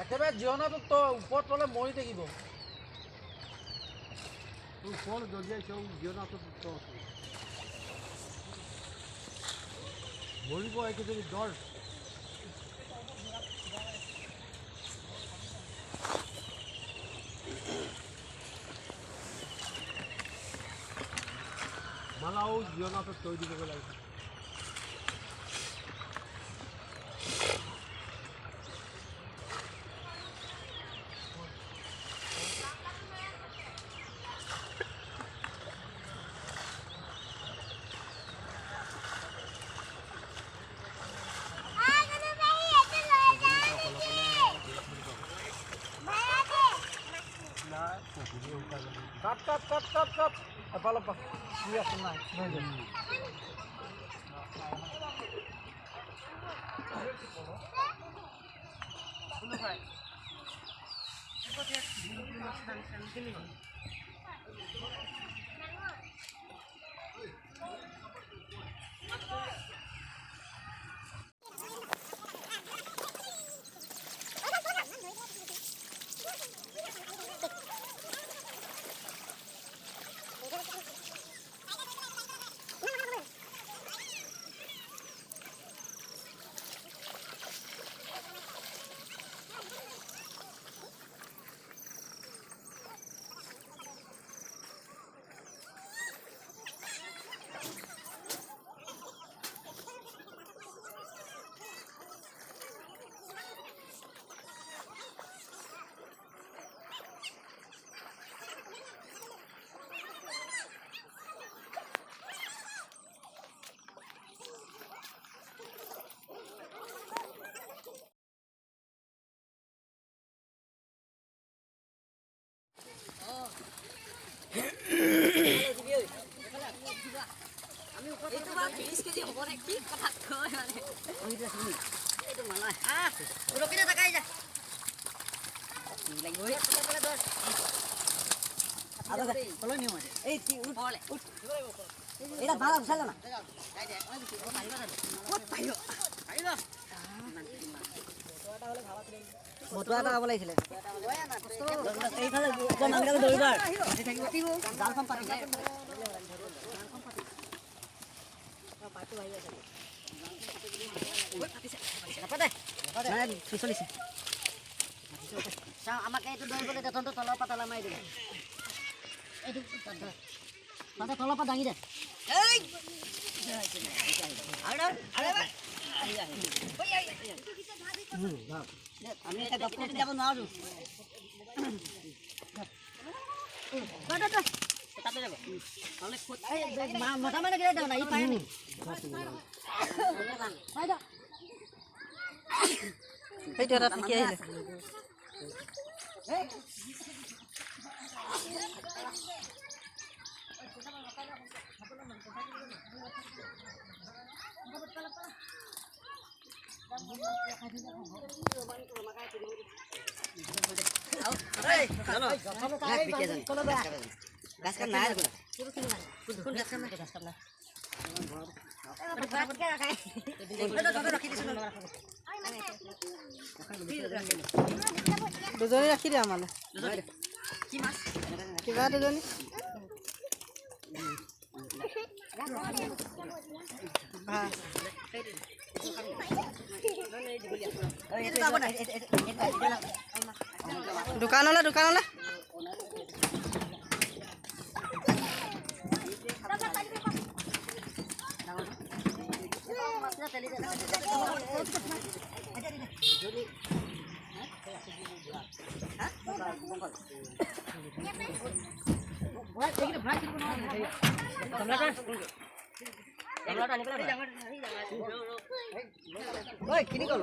একেবাৰে জীৱনতো তো ওপৰত তলে মৰি থাকিব ওপৰত জঁপিয়াইছ জীৱনতো তো মৰিব একেবাৰে ডৰ মালাও জীৱনতো তৈ দিব লাগিব কাট এফালৰ পৰা কি আছে নাই বতুৱা এটা হ'ব লাগিছিলে এইফালে মানুহগালে দৌৰিবা জালখন পাতি পিছলিছে চাওঁ আমাক এইটো দৌৰিবলৈ তহঁতৰ তলৰ পৰা তলা মাৰি দিলে এইটো তলৰ পৰা দাঙি দে আমি এটা গপ কৰি যাব নোৱাৰো মতা মানে কেলে দেওঁ না ই পাৰে নি সেইটো এটা ঠিকে আহিলে দুজনী ৰাখি দিয়া মানে কিবা দুজনী দোকানলৈ কিনি গ'ল